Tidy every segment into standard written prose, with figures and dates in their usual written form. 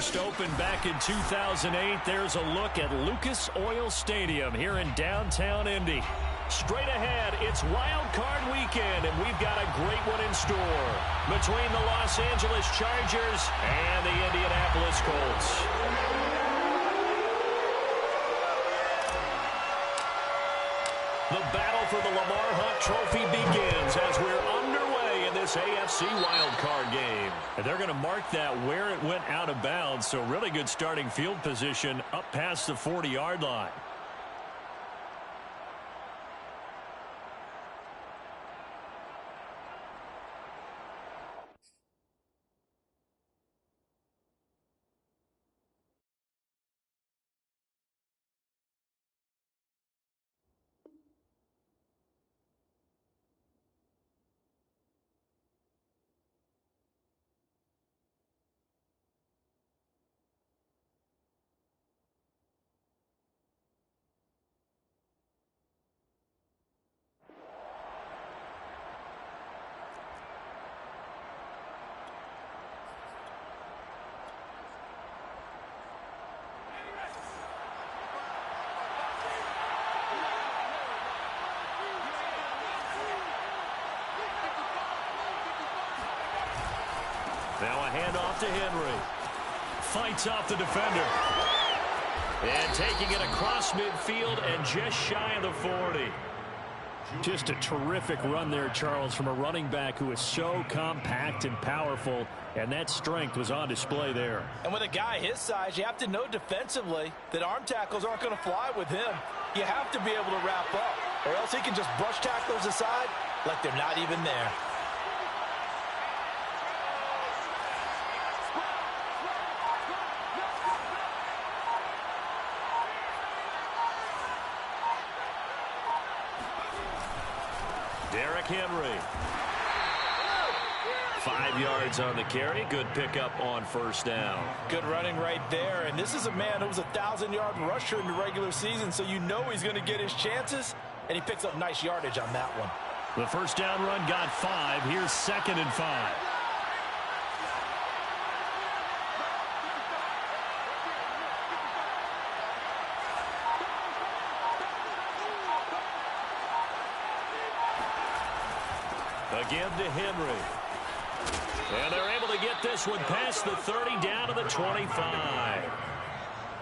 first opened back in 2008. There's a look at Lucas Oil Stadium here in downtown Indy. Straight ahead, it's Wild Card Weekend, and we've got a great one in store between the Los Angeles Chargers and the Indianapolis Colts. The battle for the Lamar Hunt Trophy begins as we're underway in this AFC wildcard game. And they're going to mark that where it went out of bounds, so really good starting field position up past the 40-yard line. Now a handoff to Henry. Fights off the defender. And taking it across midfield and just shy of the 40. Just a terrific run there, Charles, from a running back who is so compact and powerful, and that strength was on display there. And with a guy his size, you have to know defensively that arm tackles aren't going to fly with him. You have to be able to wrap up, or else he can just brush tacklers aside like they're not even there. Henry. 5 yards on the carry. Good pickup on first down. Good running right there. And this is a man who was a 1,000-yard rusher in the regular season, so you know he's going to get his chances, and he picks up nice yardage on that one. The first down run got 5. Here's 2nd and 5. Again to Henry. And they're able to get this one past the 30 down to the 25.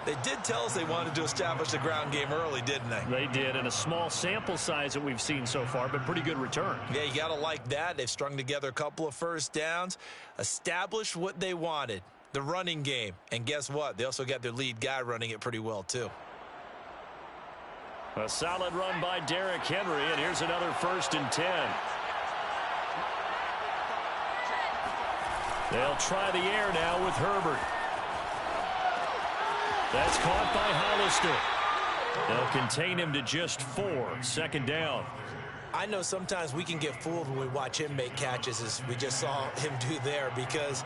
They did tell us they wanted to establish the ground game early, didn't they? They did, and a small sample size that we've seen so far, but pretty good return. Yeah, you got to like that. They've strung together a couple of first downs, established what they wanted, the running game. And guess what? They also got their lead guy running it pretty well, too. A solid run by Derrick Henry, and here's another 1st and 10. They'll try the air now with Herbert. That's caught by Hollister. They'll contain him to just 4. 2nd down. I know sometimes we can get fooled when we watch him make catches, as we just saw him do there, because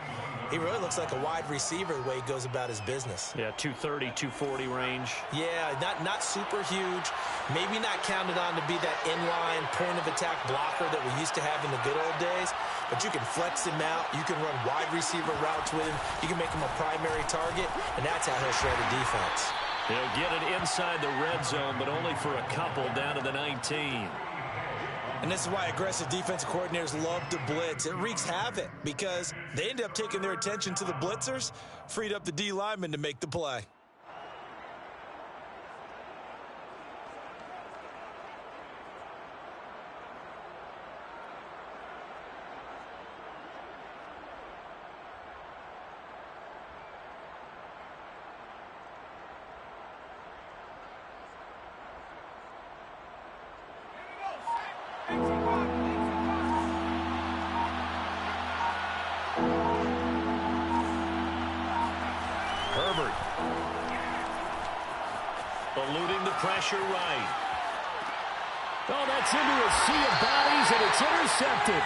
he really looks like a wide receiver the way he goes about his business. Yeah, 230, 240 range. Yeah, not super huge. Maybe not counted on to be that inline point-of-attack blocker that we used to have in the good old days. But you can flex him out. You can run wide receiver routes with him. You can make him a primary target, and that's how he'll shred a defense. He'll get it inside the red zone, but only for a couple down to the 19. And this is why aggressive defensive coordinators love to blitz. It wreaks havoc because they end up taking their attention to the blitzers, freed up the D lineman to make the play. Herbert. Eluding the pressure right. Oh, that's into a sea of bodies, and it's intercepted.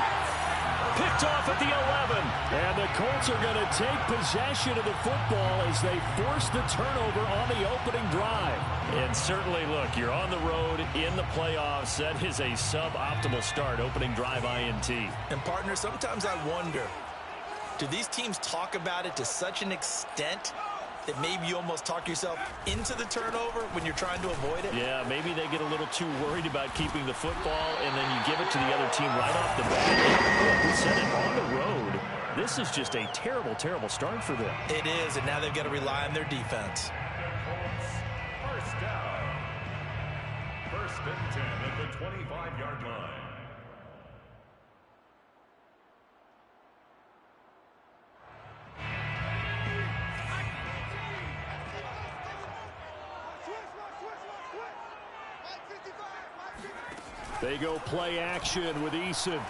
Picked off at the 11. And the Colts are going to take possession of the football as they force the turnover on the opening drive. And certainly, look, you're on the road in the playoffs. That is a suboptimal start, opening drive INT. And, partner, sometimes I wonder, do these teams talk about it to such an extent that maybe you almost talk yourself into the turnover when you're trying to avoid it? Yeah, maybe they get a little too worried about keeping the football, and then you give it to the other team right off the bat. We said it on the road. This is just a terrible, terrible start for them. It is, and now they've got to rely on their defense. First down. First and 10 at the 25-yard line. They go play action with Eason.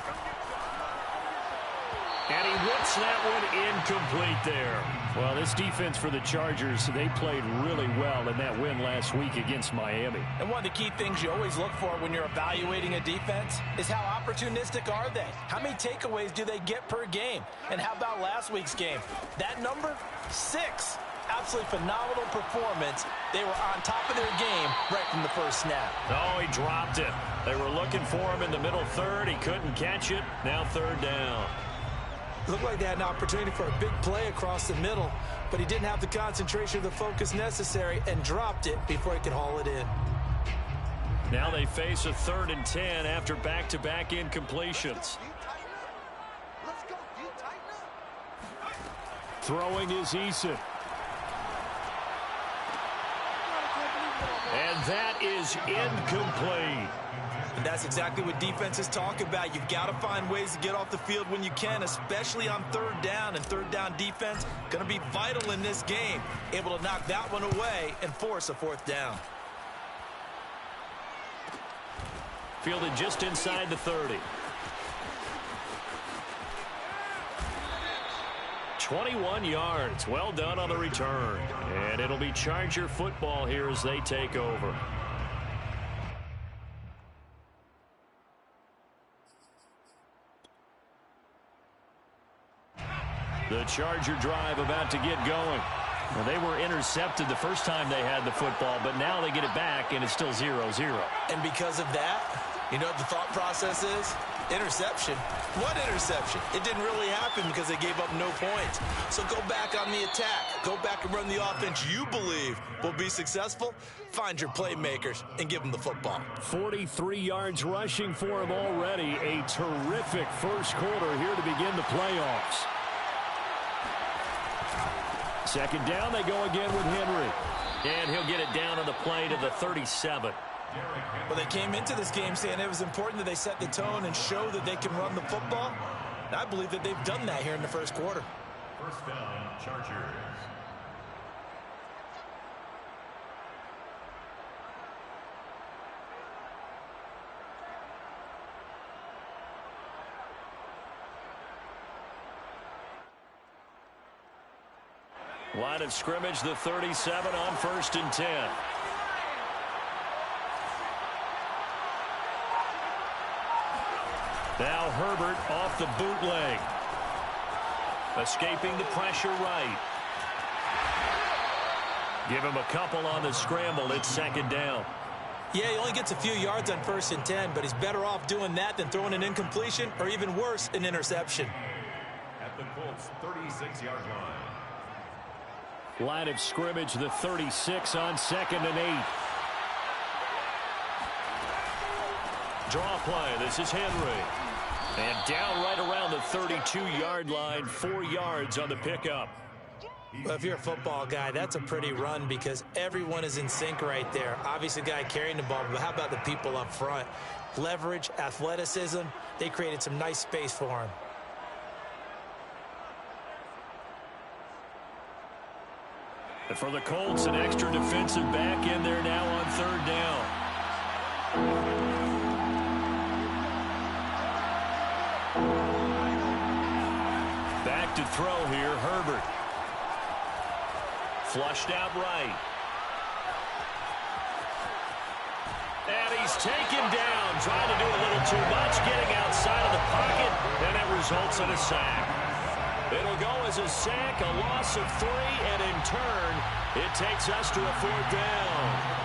And he whips that one incomplete there. Well, this defense for the Chargers, they played really well in that win last week against Miami. And one of the key things you always look for when you're evaluating a defense is how opportunistic are they? How many takeaways do they get per game? And how about last week's game? That number, 6. Absolutely phenomenal performance. They were on top of their game right from the first snap. Oh, he dropped it. They were looking for him in the middle third. He couldn't catch it. Now third down. Looked like they had an opportunity for a big play across the middle, but he didn't have the concentration or the focus necessary and dropped it before he could haul it in. Now they face a 3rd and 10 after back-to-back incompletions. Throwing is Eason. And that is incomplete. And that's exactly what defenses talk about. You've got to find ways to get off the field when you can, especially on third down. And third down defense going to be vital in this game. Able to knock that one away and force a 4th down. Fielded just inside the 30. 21 yards. Well done on the return. And it'll be Charger football here as they take over. The Charger drive about to get going. Well, they were intercepted the first time they had the football, but now they get it back, and it's still 0-0. And because of that, you know what the thought process is? Interception. What interception? It didn't really happen because they gave up no points. So go back on the attack. Go back and run the offense you believe will be successful. Find your playmakers and give them the football. 43 yards rushing for him already. A terrific first quarter here to begin the playoffs. Second down, they go again with Henry. And he'll get it down on the play to the 37. Well, they came into this game saying it was important that they set the tone and show that they can run the football. And I believe that they've done that here in the first quarter. First down, Chargers. Line of scrimmage, the 37 on 1st and 10. Now Herbert off the bootleg. Escaping the pressure right. Give him a couple on the scramble. It's 2nd down. Yeah, he only gets a few yards on 1st and 10, but he's better off doing that than throwing an incompletion or even worse, an interception. At the Colts' 36-yard line. Line of scrimmage, the 36 on 2nd and 8. Draw play. This is Henry. And down right around the 32-yard line, 4 yards on the pickup. Well, if you're a football guy, that's a pretty run because everyone is in sync right there. Obviously, the guy carrying the ball, but how about the people up front? Leverage, athleticism, they created some nice space for him. And for the Colts, an extra defensive back in there now on 3rd down. Back to throw here, Herbert. Flushed out right. And he's taken down, trying to do a little too much, getting outside of the pocket, and it results in a sack. It'll go as a sack, a loss of 3, and in turn, it takes us to a 4th down.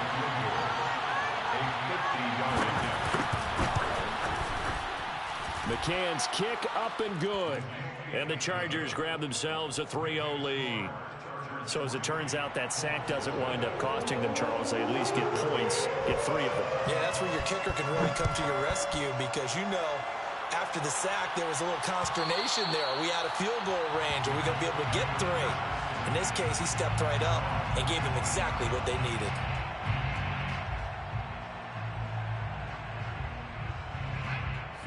McCann's kick up and good. And the Chargers grab themselves a 3-0 lead. So as it turns out, that sack doesn't wind up costing them, Charles. They at least get points, get 3 of them. Yeah, that's where your kicker can really come to your rescue because, you know, after the sack, there was a little consternation there. Are we out of field goal range? Are we going to be able to get 3? In this case, he stepped right up and gave them exactly what they needed.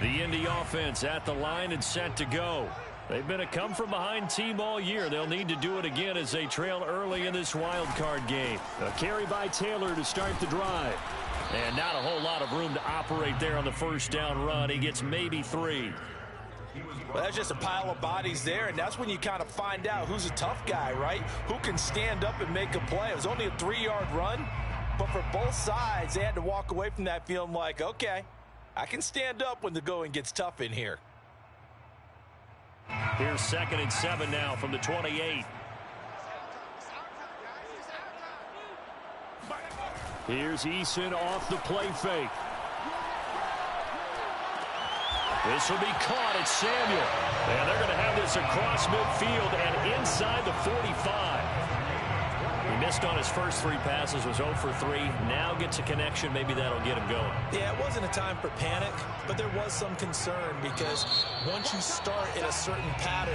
The Indy offense at the line and set to go. They've been a come-from-behind team all year. They'll need to do it again as they trail early in this wild card game. A carry by Taylor to start the drive. And not a whole lot of room to operate there on the first down run. He gets maybe 3. Well, that's just a pile of bodies there, and that's when you kind of find out who's a tough guy, right? Who can stand up and make a play. It was only a 3-yard run, but for both sides, they had to walk away from that feeling like, okay, I can stand up when the going gets tough in here. Here's 2nd and 7 now from the 28. Here's Eason off the play fake. This will be caught at Samuel. And they're going to have this across midfield and inside the 45. He missed on his first 3 passes, was 0 for 3. Now gets a connection. Maybe that'll get him going. Yeah, it wasn't a time for panic, but there was some concern because once you start in a certain pattern,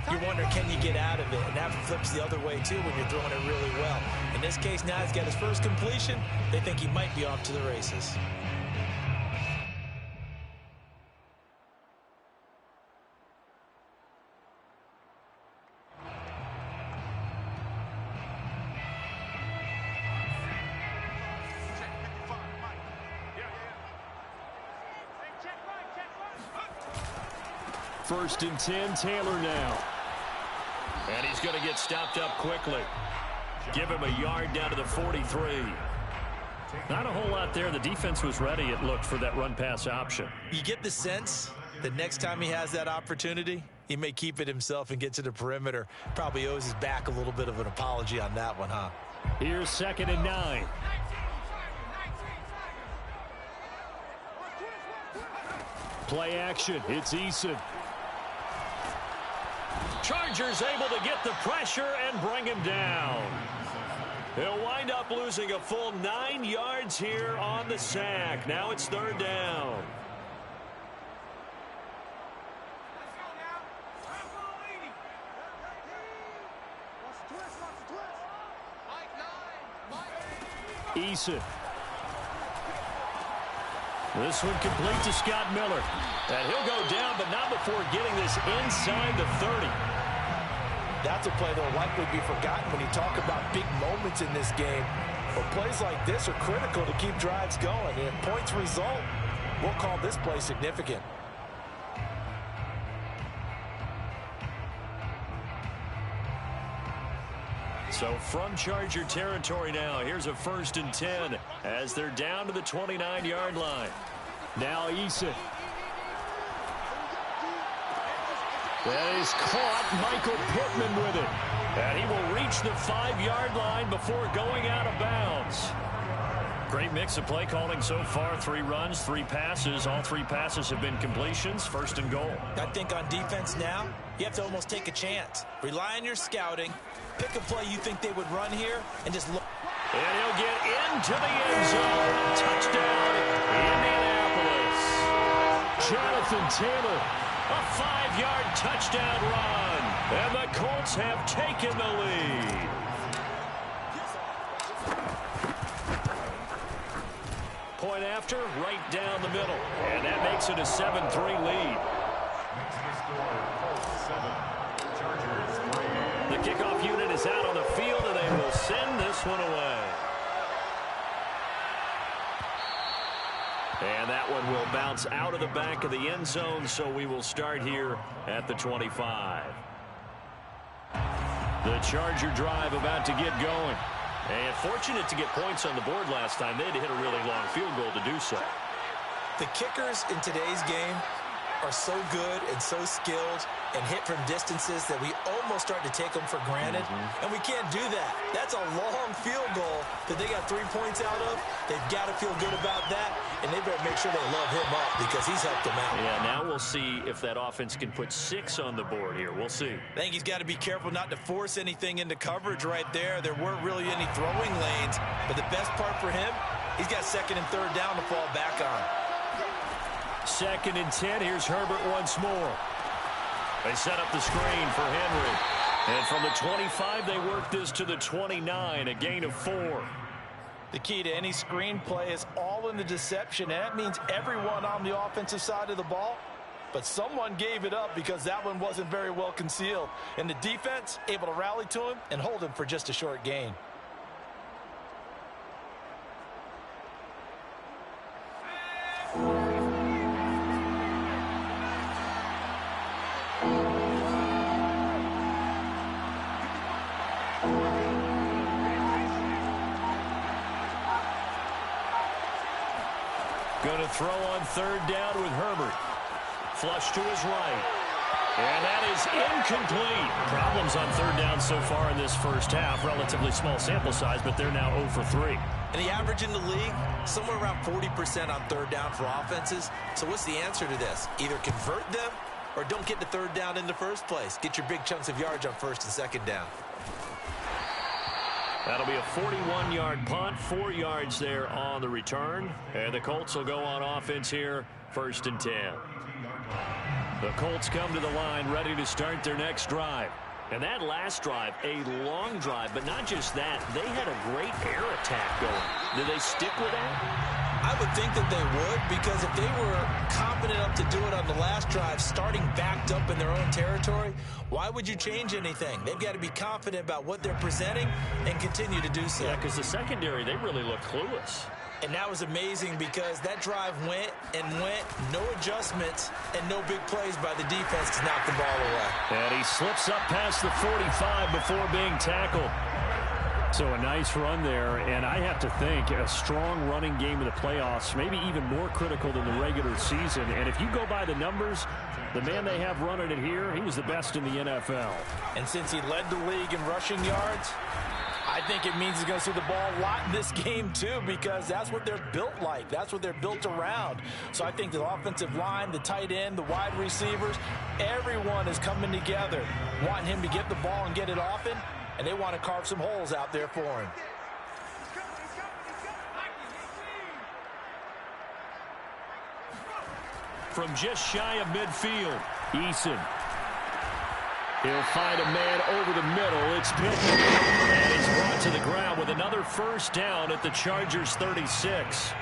you wonder, can you get out of it? And that flips the other way, too, when you're throwing it really well. In this case, now he's got his first completion. They think he might be off to the races. First and 10, Taylor now. And he's going to get stopped up quickly. Give him a yard down to the 43. Not a whole lot there. The defense was ready, it looked, for that run-pass option. You get the sense that next time he has that opportunity, he may keep it himself and get to the perimeter. Probably owes his back a little bit of an apology on that one, huh? Here's 2nd and 9. Play action. It's Eason. Chargers able to get the pressure and bring him down. He'll wind up losing a full 9 yards here on the sack. Now it's 3rd down. Eason. This one complete to Scott Miller. And he'll go down, but not before getting this inside the 30. That's a play that will likely be forgotten when you talk about big moments in this game. But plays like this are critical to keep drives going. And if points result, we'll call this play significant. So from Charger territory now, here's a 1st and 10 as they're down to the 29-yard line. Now Eason. That is caught. Michael Pittman with it. And he will reach the 5-yard line before going out of bounds. Great mix of play calling so far. 3 runs, 3 passes. All 3 passes have been completions. 1st and goal. I think on defense now, you have to almost take a chance. Rely on your scouting. Pick a play you think they would run here and just look. And he'll get into the end zone. Touchdown, Indianapolis. Jonathan Taylor, a 5-yard touchdown run. And the Colts have taken the lead. Point after, right down the middle. And that makes it a 7-3 lead. The kickoff unit is out on the field, and they will send this one away. And that one will bounce out of the back of the end zone, so we will start here at the 25. The Charger drive about to get going. And fortunate to get points on the board last time. They had to hit a really long field goal to do so. The kickers in today's game are so good and so skilled and hit from distances that we almost start to take them for granted, and we can't do that. That's a long field goal that they got 3 points out of. They've got to feel good about that, and they better make sure they love him up because he's helped them out. Yeah, now we'll see if that offense can put 6 on the board here. We'll see. I think he's got to be careful not to force anything into coverage right there. There weren't really any throwing lanes, but the best part for him, he's got 2nd and 3rd down to fall back on. 2nd and 10. Here's Herbert once more. They set up the screen for Henry. And from the 25, they work this to the 29, a gain of 4. The key to any screen play is all in the deception, and that means everyone on the offensive side of the ball. But someone gave it up because that one wasn't very well concealed. And the defense able to rally to him and hold him for just a short gain. Going to throw on 3rd down with Herbert. Flush to his right. And that is incomplete. Problems on 3rd down so far in this first half. Relatively small sample size, but they're now 0 for 3. And the average in the league, somewhere around 40% on 3rd down for offenses. So what's the answer to this? Either convert them or don't get to 3rd down in the first place. Get your big chunks of yards on 1st and 2nd down. That'll be a 41-yard punt, 4 yards there on the return. And the Colts will go on offense here, 1st and 10. The Colts come to the line ready to start their next drive. And that last drive, a long drive, but not just that. They had a great air attack going. Did they stick with that? I would think that they would, because if they were confident enough to do it on the last drive, starting backed up in their own territory, why would you change anything? They've got to be confident about what they're presenting and continue to do so. Yeah, because the secondary, they really look clueless. And that was amazing because that drive went and went, no adjustments, and no big plays by the defense to knock the ball away. And he slips up past the 45 before being tackled. So a nice run there, and I have to think a strong running game in the playoffs, maybe even more critical than the regular season. And if you go by the numbers, the man they have running it here, he was the best in the NFL. And since he led the league in rushing yards, I think it means he's going to see the ball a lot in this game, too, because that's what they're built like. That's what they're built around. So I think the offensive line, the tight end, the wide receivers, everyone is coming together, wanting him to get the ball and get it often, and they want to carve some holes out there for him. From just shy of midfield, Eason. He'll find a man over the middle. It's Pittman. And he's brought to the ground with another 1st down at the Chargers' 36.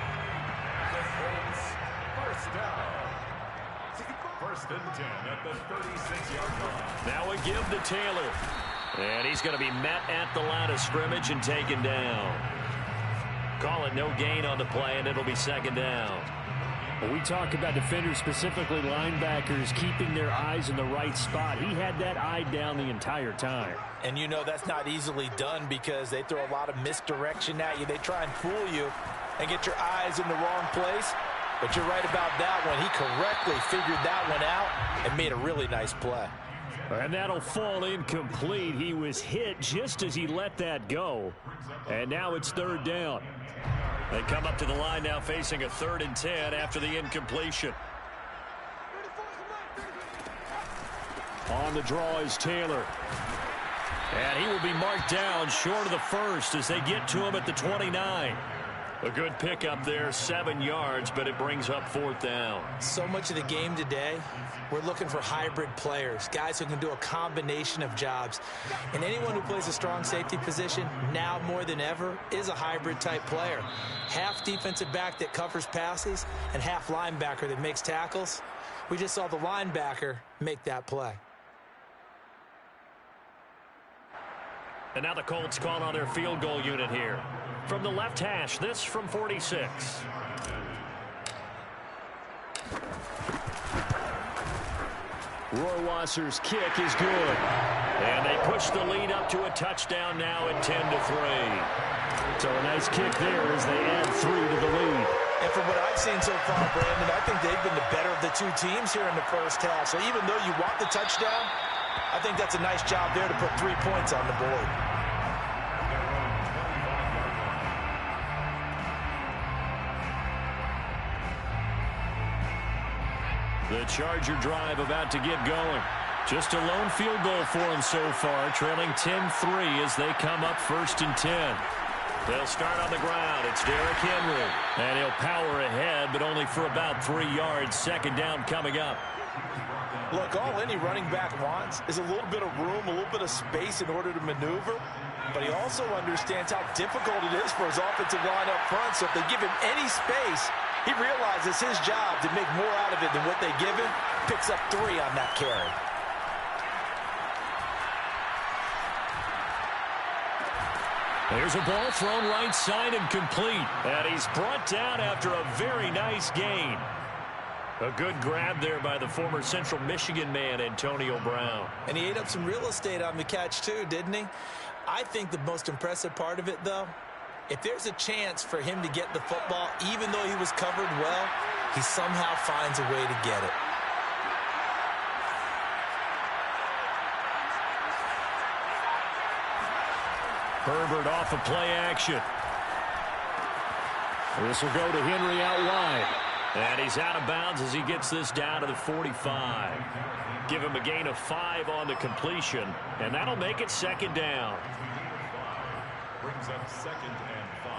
1st down. 1st and 10 at the 36-yard line. Now a give to Taylor. And he's going to be met at the line of scrimmage and taken down. Call it no gain on the play, and it'll be 2nd down. Well, we talk about defenders, specifically linebackers, keeping their eyes in the right spot. He had that eye down the entire time. And you know that's not easily done because they throw a lot of misdirection at you. They try and fool you and get your eyes in the wrong place. But you're right about that one. He correctly figured that one out and made a really nice play. And that'll fall incomplete. He was hit just as he let that go. And now it's 3rd down. They come up to the line now facing a 3rd and 10 after the incompletion. On the draw is Taylor. And he will be marked down short of the 1st as they get to him at the 29. A good pickup there, 7 yards, but it brings up 4th down. So much of the game today, we're looking for hybrid players, guys who can do a combination of jobs. And anyone who plays a strong safety position, now more than ever, is a hybrid type player. Half defensive back that covers passes and half linebacker that makes tackles. We just saw the linebacker make that play. And now the Colts call on their field goal unit here. From the left hash, this from 46. Rohrwasser's kick is good. And they push the lead up to a touchdown now at 10-3. So a nice kick there as they add 3 to the lead. And from what I've seen so far, Brandon, I think they've been the better of the two teams here in the first half. So even though you want the touchdown, I think that's a nice job there to put 3 points on the board. The Charger drive about to get going. Just a lone field goal for them so far, trailing 10-3 as they come up 1st and 10. They'll start on the ground. It's Derrick Henry. And he'll power ahead, but only for about 3 yards. 2nd down coming up. Look, all any running back wants is a little bit of room, a little bit of space in order to maneuver. But he also understands how difficult it is for his offensive line up front. So if they give him any space, he realizes his job to make more out of it than what they give him. Picks up 3 on that carry. There's a ball thrown right side and complete. And he's brought down after a very nice gain. A good grab there by the former Central Michigan man, Antonio Brown. And he ate up some real estate on the catch too, didn't he? I think the most impressive part of it, though, if there's a chance for him to get the football, even though he was covered well, he somehow finds a way to get it. Herbert off of play action. This will go to Henry out wide. And he's out of bounds as he gets this down to the 45. Give him a gain of 5 on the completion, and that'll make it 2nd down. Brings up 2nd and 5.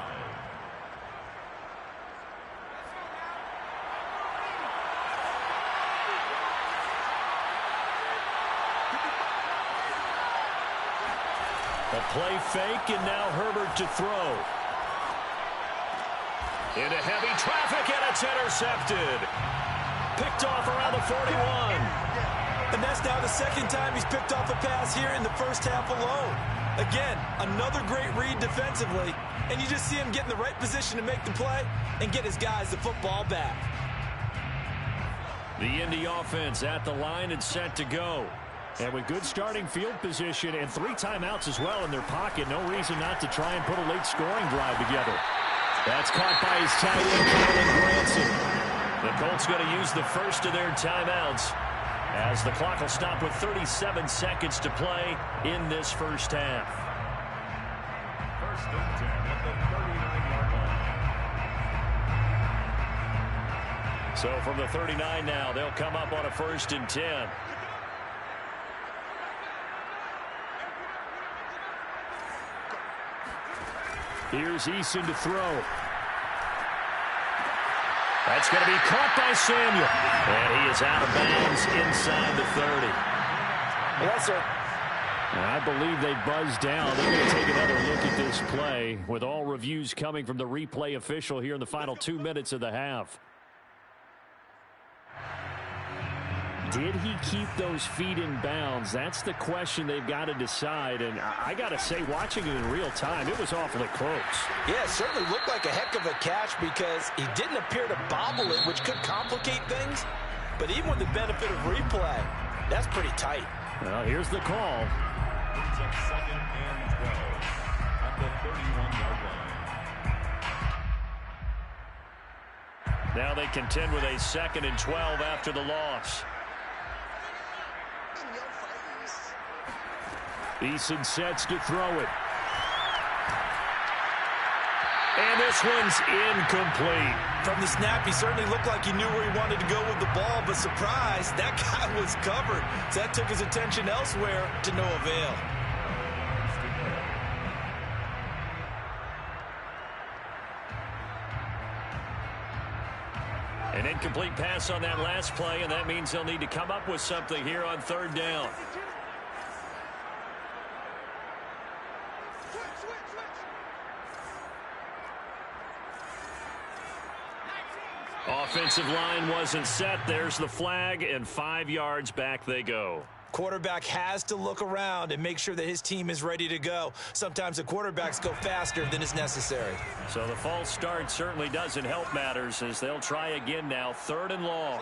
A play fake, and now Herbert to throw. Into heavy traffic, and it's intercepted. Picked off around the 41. And that's now the 2nd time he's picked off a pass here in the first half alone. Again, another great read defensively, and you just see him get in the right position to make the play and get his guys the football back. The Indy offense at the line and set to go. And with good starting field position and 3 timeouts as well in their pocket, no reason not to try and put a late scoring drive together. That's caught by his tight end, Colin Granson. The Colts going to use the first of their timeouts as the clock will stop with 37 seconds to play in this first half. 1st and 10 at the 39-yard line. So from the 39 now, they'll come up on a 1st and 10. Here's Eason to throw. That's going to be caught by Samuel. And he is out of bounds inside the 30. Yes, sir. And I believe they buzzed down. They're going to take another look at this play with all reviews coming from the replay official here in the final 2 minutes of the half. Did he keep those feet in bounds? That's the question they've got to decide. And I got to say, watching it in real time, it was awfully close. Yeah, it certainly looked like a heck of a catch because he didn't appear to bobble it, which could complicate things. But even with the benefit of replay, that's pretty tight. Well, here's the call. Brings up 2nd and 12 at the 31-yard line. Now they contend with a 2nd and 12 after the loss. Eason sets to throw it. And this one's incomplete. From the snap, he certainly looked like he knew where he wanted to go with the ball, but surprise, that guy was covered. So that took his attention elsewhere to no avail. An incomplete pass on that last play, and that means they'll need to come up with something here on 3rd down. Offensive line wasn't set. There's the flag, and 5 yards back they go. Quarterback has to look around and make sure that his team is ready to go. Sometimes the quarterbacks go faster than is necessary. So the false start certainly doesn't help matters as they'll try again now. 3rd and long.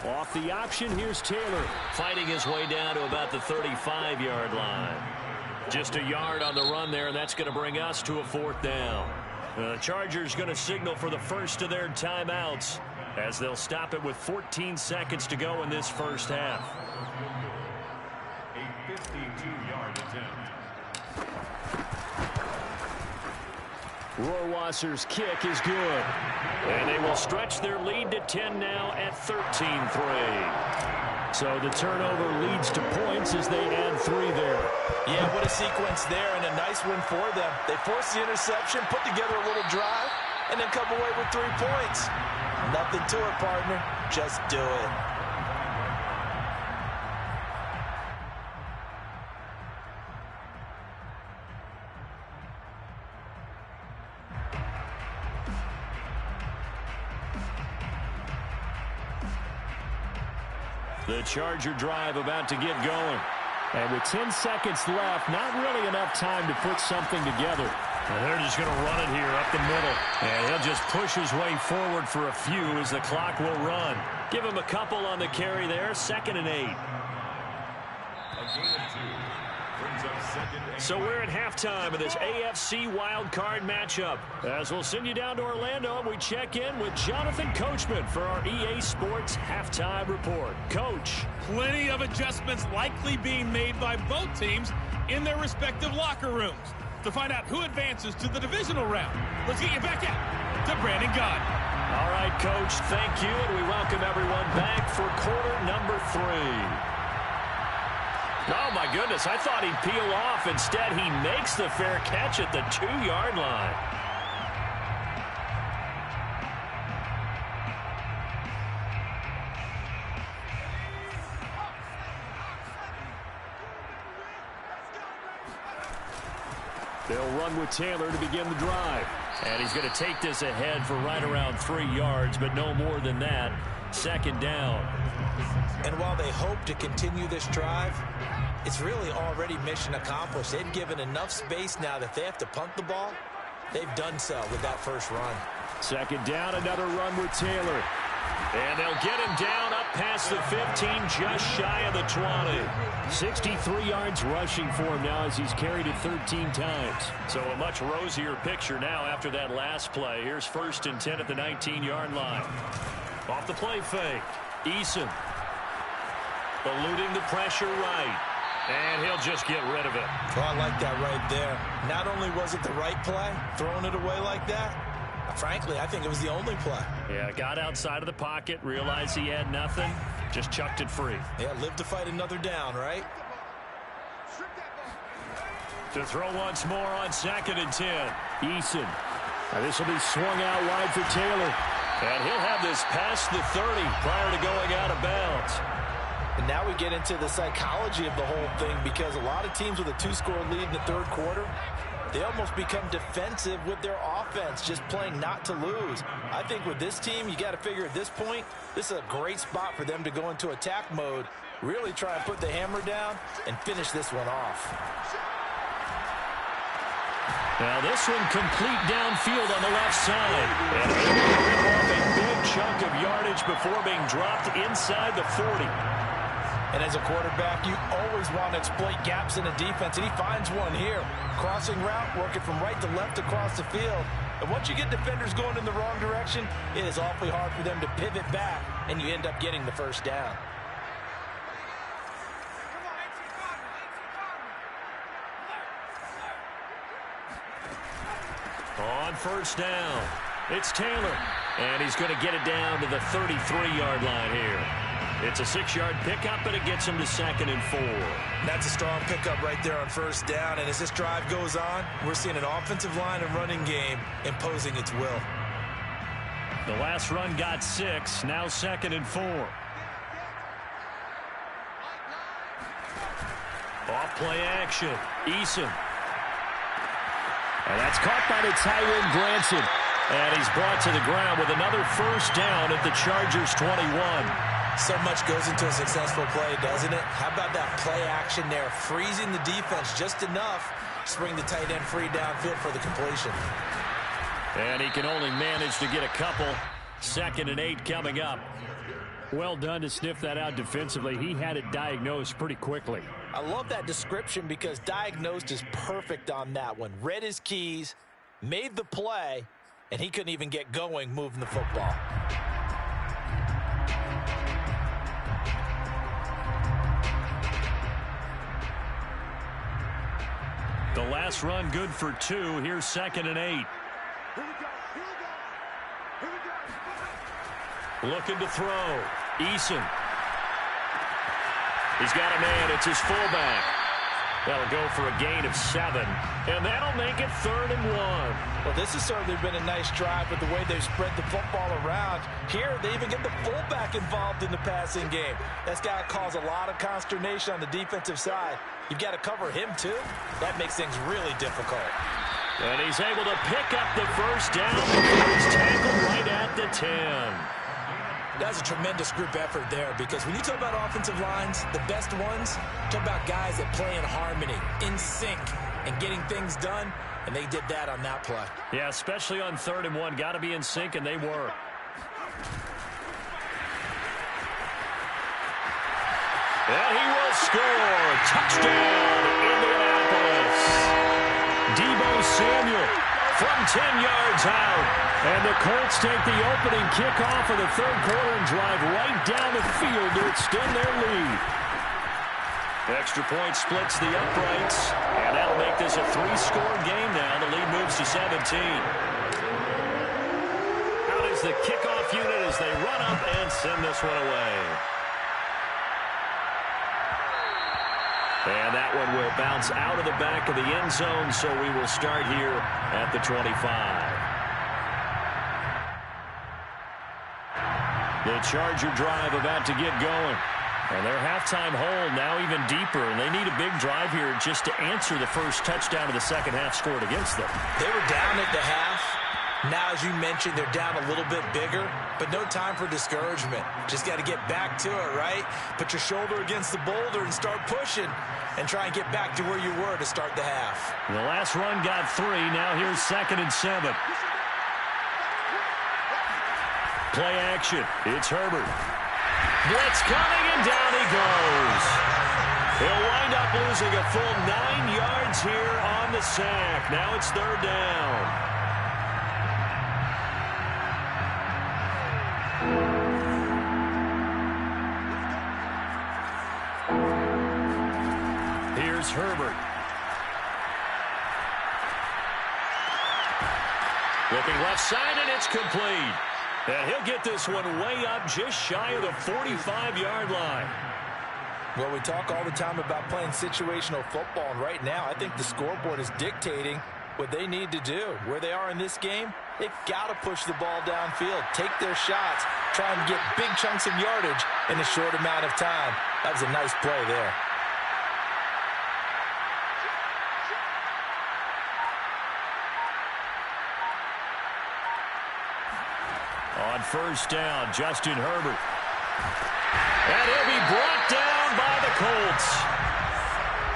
Off the option, here's Taylor fighting his way down to about the 35-yard line. Just a yard on the run there, and that's going to bring us to a 4th down. The Chargers going to signal for the first of their timeouts as they'll stop it with 14 seconds to go in this first half. A 52-yard attempt. Rohrwasser's kick is good. And they will stretch their lead to 10 now at 13-3. So the turnover leads to points as they add 3 there. Yeah, what a sequence there, and a nice win for them. They forced the interception, put together a little drive, and then come away with 3 points. Nothing to it, partner. Just do it. The Charger drive about to get going. And with 10 seconds left, not really enough time to put something together. And they're just going to run it here up the middle. And he'll just push his way forward for a few as the clock will run. Give him a couple on the carry there, 2nd and 8. A gain of 2 brings up 2nd and 8. So we're at halftime of this AFC wildcard matchup. As we'll send you down to Orlando, and we check in with Jonathan Coachman for our EA Sports Halftime Report. Coach. Plenty of adjustments likely being made by both teams in their respective locker rooms. To find out who advances to the divisional round, let's get you back out to Brandon Gaudin. All right, Coach, thank you, and we welcome everyone back for quarter number 3. Oh, my goodness, I thought he'd peel off. Instead, he makes the fair catch at the 2-yard line. They'll run with Taylor to begin the drive. And he's going to take this ahead for right around 3 yards, but no more than that. 2nd down. And while they hope to continue this drive, it's really already mission accomplished. They've given enough space now that if they have to punt the ball, they've done so with that first run. 2nd down, another run with Taylor. And they'll get him down up past the 15, just shy of the 20. 63 yards rushing for him now as he's carried it 13 times. So a much rosier picture now after that last play. Here's 1st and 10 at the 19-yard line. Off the play fake. Eason eluding the pressure right. And he'll just get rid of it. Oh, I like that right there. Not only was it the right play, throwing it away like that, frankly, I think it was the only play. Yeah, got outside of the pocket, realized he had nothing, just chucked it free. Yeah, live to fight another down, right? To throw once more on 2nd and 10. Eason. Now this will be swung out wide for Taylor. And he'll have this past the 30 prior to going out of bounds. And now we get into the psychology of the whole thing, because a lot of teams with a 2-score lead in the 3rd quarter, they almost become defensive with their offense, just playing not to lose. I think with this team, you got to figure at this point, this is a great spot for them to go into attack mode, really try and put the hammer down and finish this one off. Now this one complete downfield on the left side. And they're going to rip off a big chunk of yardage before being dropped inside the 40. And as a quarterback, you always want to exploit gaps in a defense, and he finds one here. Crossing route, working from right to left across the field. And once you get defenders going in the wrong direction, it is awfully hard for them to pivot back, and you end up getting the first down. On 1st down, it's Taylor. And he's going to get it down to the 33-yard line here. It's a 6-yard pickup, and it gets him to 2nd and 4. That's a strong pickup right there on 1st down. And as this drive goes on, we're seeing an offensive line and running game imposing its will. The last run got 6, now 2nd and 4. Off play action, Eason. And that's caught by the tight end, Granson. And he's brought to the ground with another 1st down at the Chargers' 21. So much goes into a successful play, doesn't it? How about that play action there, freezing the defense just enough to bring the tight end free downfield for the completion. And he can only manage to get a couple. 2nd and 8 coming up. Well done to sniff that out defensively. He had it diagnosed pretty quickly. I love that description because diagnosed is perfect on that one. Read his keys, made the play, and he couldn't even get going moving the football. The last run good for 2. Here's 2nd and 8. Looking to throw. Eason. He's got a man. It's his fullback. That'll go for a gain of 7. And that'll make it 3rd and 1. Well, this has certainly been a nice drive with the way they've spread the football around. Here, they even get the fullback involved in the passing game. That's got to cause a lot of consternation on the defensive side. You've got to cover him, too. That makes things really difficult. And he's able to pick up the first down. He's tackled right at the 10. That's a tremendous group effort there, because when you talk about offensive lines, the best ones, talk about guys that play in harmony, in sync, and getting things done, and they did that on that play. Yeah, especially on 3rd and 1. Got to be in sync, and they were. And he will score. Touchdown, Indianapolis. Deebo Samuel from 10 yards out. And the Colts take the opening kickoff of the 3rd quarter and drive right down the field to extend their lead. Extra point splits the uprights, and that'll make this a 3-score game now. The lead moves to 17. Out is the kickoff unit as they run up and send this one away. And that one will bounce out of the back of the end zone, so we will start here at the 25. The Charger drive about to get going. And their halftime hole now even deeper, and they need a big drive here just to answer the first touchdown of the second half scored against them. They were down at the half. Now, as you mentioned, they're down a little bit bigger, but no time for discouragement. Just got to get back to it, right? Put your shoulder against the boulder and start pushing and try and get back to where you were to start the half. The last run got 3. Now here's 2nd and 7. Play action. It's Herbert. Blitz coming, and down he goes. He'll wind up losing a full 9 yards here on the sack. Now it's 3rd down. Here's Herbert. Looking left side, and it's complete. And he'll get this one way up just shy of the 45-yard line. Well, we talk all the time about playing situational football, and right now I think the scoreboard is dictating what they need to do. Where they are in this game, they've got to push the ball downfield, take their shots, try and get big chunks of yardage in a short amount of time. That was a nice play there. On 1st down, Justin Herbert. And he'll be brought down by the Colts.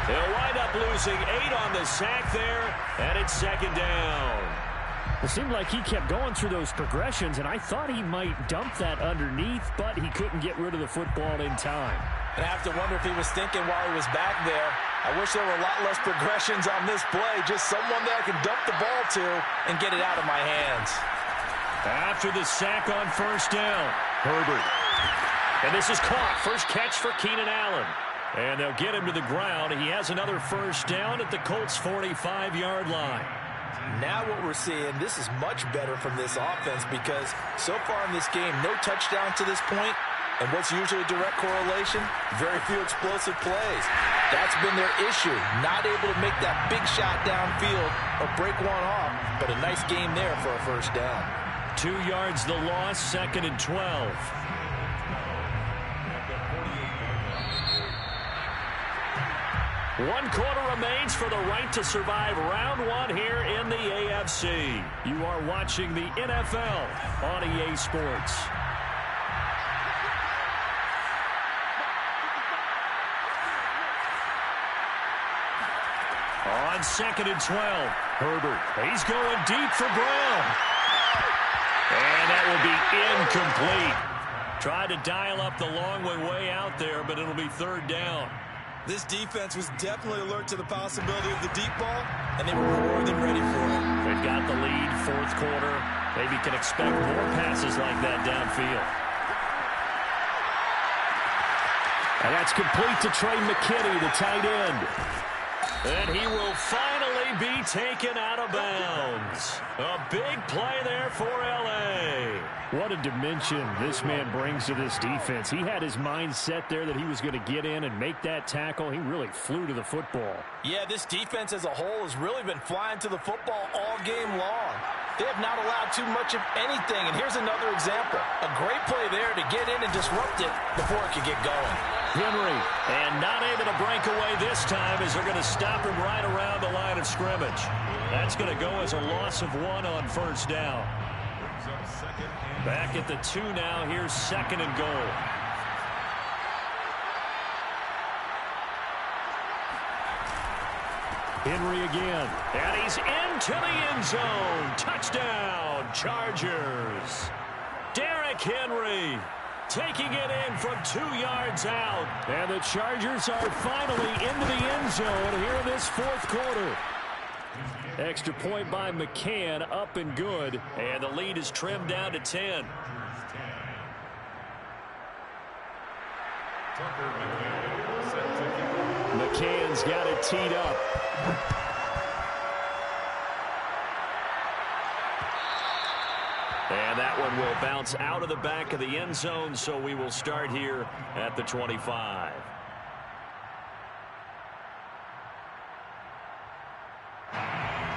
They'll wind up losing 8 on the sack there, and it's 2nd down. It seemed like he kept going through those progressions, and I thought he might dump that underneath, but he couldn't get rid of the football in time. And I have to wonder if he was thinking while he was back there, I wish there were a lot less progressions on this play, just someone that I can dump the ball to and get it out of my hands. After the sack on 1st down, Herbert. And this is caught. First catch for Keenan Allen. And they'll get him to the ground. He has another 1st down at the Colts' 45-yard line. Now what we're seeing, this is much better from this offense because so far in this game, no touchdown to this point. And what's usually a direct correlation? Very few explosive plays. That's been their issue. Not able to make that big shot downfield or break one off, but a nice game there for a 1st down. 2 yards the loss, 2nd and 12. One quarter remains for the right to survive round 1 here in the AFC. You are watching the NFL on EA Sports. On 2nd and 12, Herbert. He's going deep for Brown. And that will be incomplete. Tried to dial up the long way out there, but it'll be 3rd down. This defense was definitely alert to the possibility of the deep ball, and they were more than ready for it. They've got the lead, fourth quarter. Maybe can expect more passes like that downfield. And that's complete to Trey McKinney, the tight end. And he will finally be taken out of bounds. A big play there for L.A. What a dimension this man brings to this defense. He had his mind set there that he was going to get in and make that tackle. He really flew to the football. Yeah, this defense as a whole has really been flying to the football all game long. They have not allowed too much of anything. And here's another example. A great play there to get in and disrupt it before it could get going. Henry, and not able to break away this time as they're going to stop him right around the line of scrimmage. That's going to go as a loss of 1 on first down. Back at the 2 now. Here's second and goal. Henry again. And he's into the end zone. Touchdown, Chargers. Derrick Henry taking it in from 2 yards out. And the Chargers are finally into the end zone here in this fourth quarter. Extra point by McCann, up and good. And the lead is trimmed down to 10. McCann's got it teed up. And that one will bounce out of the back of the end zone, so we will start here at the 25.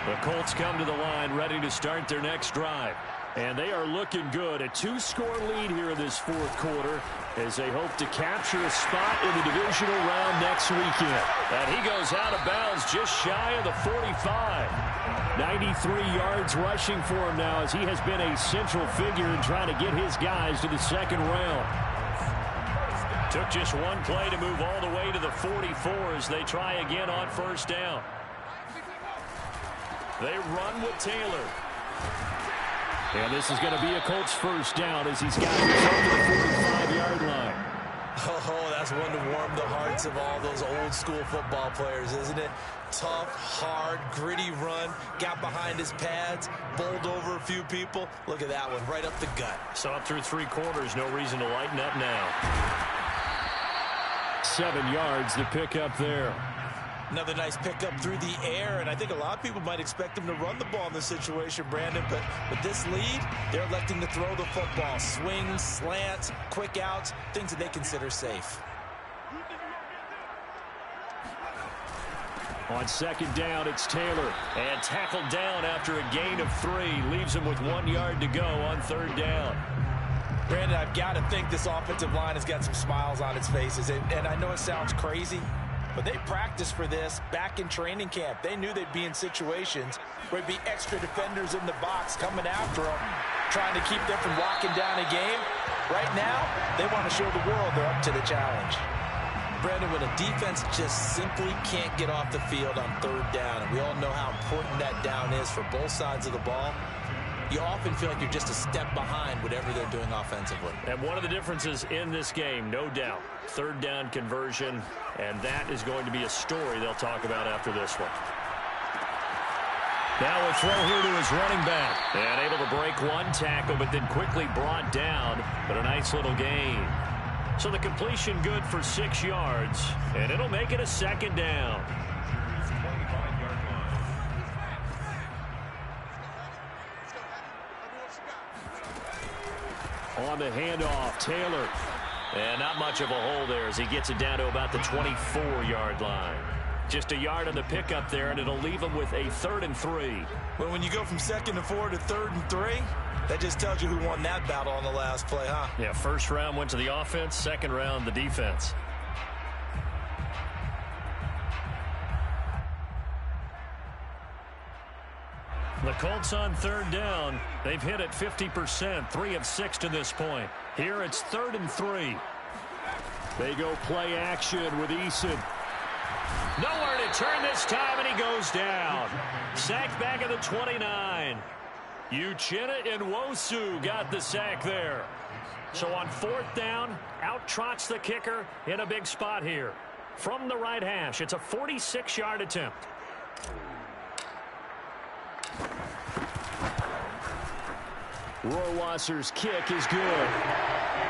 The Colts come to the line ready to start their next drive. And they are looking good. A 2-score lead here in this fourth quarter as they hope to capture a spot in the divisional round next weekend. And he goes out of bounds just shy of the 45. 93 yards rushing for him now as he has been a central figure in trying to get his guys to the second round. Took just one play to move all the way to the 44 as they try again on first down. They run with Taylor. And this is going to be a Colts first down as he's got himself to the 45-yard line. Oh, that's one to warm the hearts of all those old-school football players, isn't it? Tough, hard, gritty run. Got behind his pads, bowled over a few people. Look at that one, right up the gut. So up through 3 quarters, no reason to lighten up now. 7 yards to pick up there. Another nice pickup through the air, and I think a lot of people might expect him to run the ball in this situation, Brandon, but with this lead, they're electing to throw the football. Swings, slants, quick outs, things that they consider safe. On second down, it's Taylor, and tackled down after a gain of 3. Leaves him with 1 yard to go on third down. Brandon, I've got to think this offensive line has got some smiles on its faces, and I know it sounds crazy, but they practiced for this back in training camp. They knew they'd be in situations where there'd be extra defenders in the box coming after them, trying to keep them from locking down a game. Right now, they want to show the world they're up to the challenge. Brandon, when a defense just simply can't get off the field on third down, and we all know how important that down is for both sides of the ball, you often feel like you're just a step behind whatever they're doing offensively. And one of the differences in this game, no doubt, third down conversion, and that is going to be a story they'll talk about after this one. Now a throw here to his running back. And able to break one tackle, but then quickly brought down, but a nice little gain. So the completion good for 6 yards, and it'll make it a second down. On the handoff, Taylor. And not much of a hole there as he gets it down to about the 24-yard line. Just a yard on the pickup there, and it'll leave him with a 3rd and 3. Well, when you go from 2nd and 4 to 3rd and 3, that just tells you who won that battle on the last play, huh? Yeah, first round went to the offense, second round the defense. The Colts on third down. They've hit it 50%, 3 of 6 to this point. Here it's 3rd and 3. They go play action with Eason. Nowhere to turn this time, and he goes down. Sacked back at the 29. Uchenna Nwosu got the sack there. So on 4th down, out trots the kicker in a big spot here. From the right hash, it's a 46-yard attempt. Rohrwasser's kick is good.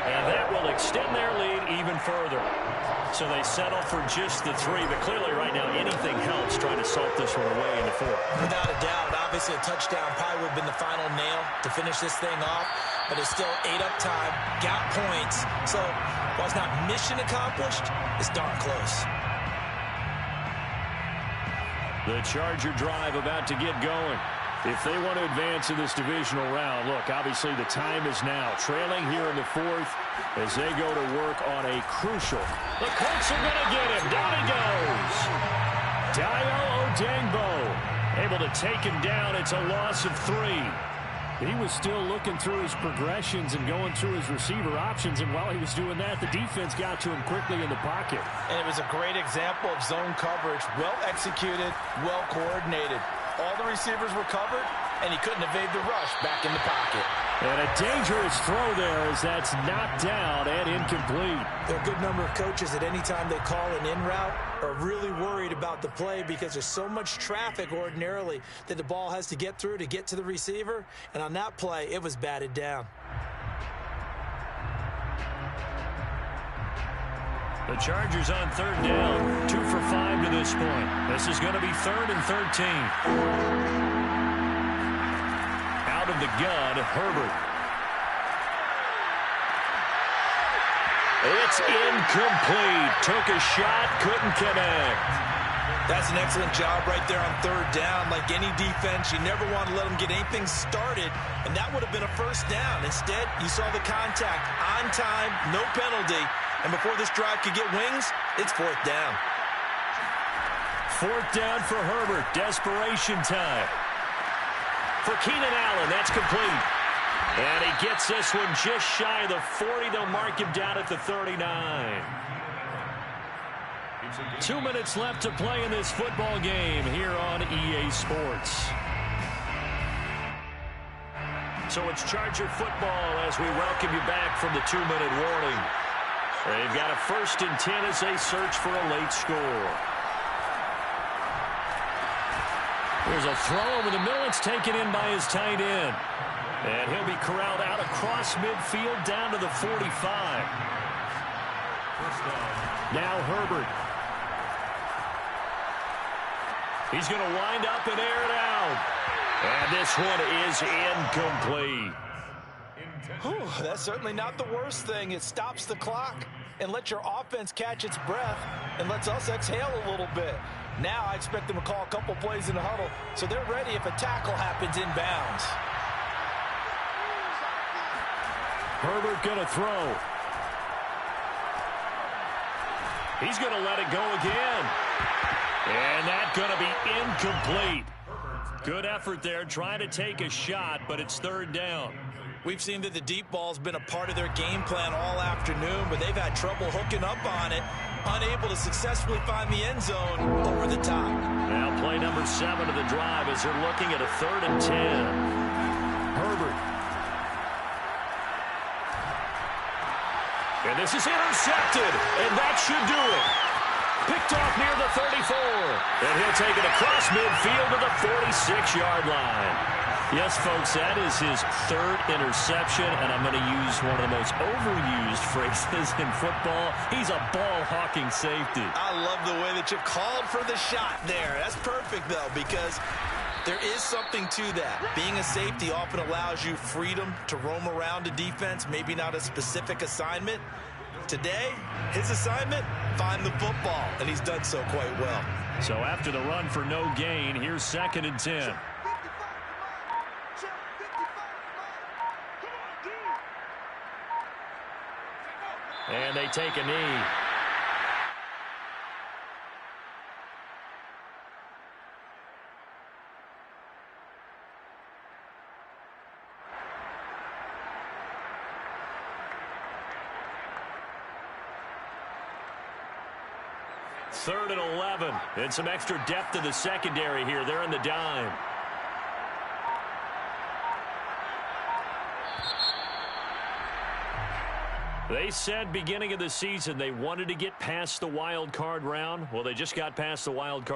And that will extend their lead even further. So they settle for just the 3, but clearly right now anything helps trying to salt this one away in the 4th. Without a doubt, obviously a touchdown probably would have been the final nail to finish this thing off, but it's still 8 up time, got points. So while it's not mission accomplished, it's darn close. The Charger drive about to get going. If they want to advance in this divisional round, look, obviously the time is now. Trailing here in the 4th as they go to work on a crucial. The Colts are going to get him. Down he goes. Dio Odengbo able to take him down. It's a loss of 3. He was still looking through his progressions and going through his receiver options, and while he was doing that, the defense got to him quickly in the pocket. And it was a great example of zone coverage. Well executed, well coordinated. All the receivers were covered, and he couldn't evade the rush back in the pocket. And a dangerous throw there as that's knocked down and incomplete. There are a good number of coaches at any time they call an in route are really worried about the play because there's so much traffic ordinarily that the ball has to get through to get to the receiver. And on that play, it was batted down. The Chargers on 3rd down, 2 for 5 to this point. This is going to be 3rd and 13. Out of the gun, Herbert. It's incomplete. Took a shot, couldn't connect. That's an excellent job right there on 3rd down. Like any defense, you never want to let them get anything started, and that would have been a 1st down. Instead, you saw the contact on time, no penalty. And before this drive could get wings, it's 4th down. 4th down for Herbert. Desperation time. For Keenan Allen, that's complete. And he gets this one just shy of the 40. They'll mark him down at the 39. 2 minutes left to play in this football game here on EA Sports. So it's Charger football as we welcome you back from the 2-minute warning. They've got a 1st and 10 as they search for a late score. There's a throw over the middle. It's taken in by his tight end. And he'll be corralled out across midfield down to the 45. Now Herbert. He's going to wind up and air it out. And this one is incomplete. Whew, that's certainly not the worst thing. It stops the clock and lets your offense catch its breath and lets us exhale a little bit. Now I expect them to call a couple plays in the huddle so they're ready if a tackle happens inbounds. Herbert going to throw. He's going to let it go again. And that's going to be incomplete. Good effort there, trying to take a shot, but it's 3rd down. We've seen that the deep ball's been a part of their game plan all afternoon, but they've had trouble hooking up on it, unable to successfully find the end zone over the top. Now play number 7 of the drive as they're looking at a 3rd and 10. Herbert. And this is intercepted, and that should do it. Picked off near the 34. And he'll take it across midfield to the 46-yard line. Yes, folks, that is his 3rd interception, and I'm going to use one of the most overused phrases in football. He's a ball-hawking safety. I love the way that you called for the shot there. That's perfect, though, because there is something to that. Being a safety often allows you freedom to roam around a defense, maybe not a specific assignment. Today, his assignment, find the football, and he's done so quite well. So after the run for no gain, here's 2nd and 10. And they take a knee. Third and 11. And some extra depth to the secondary here. They're in the dime. They said beginning of the season they wanted to get past the wild card round. Well, they just got past the wild card.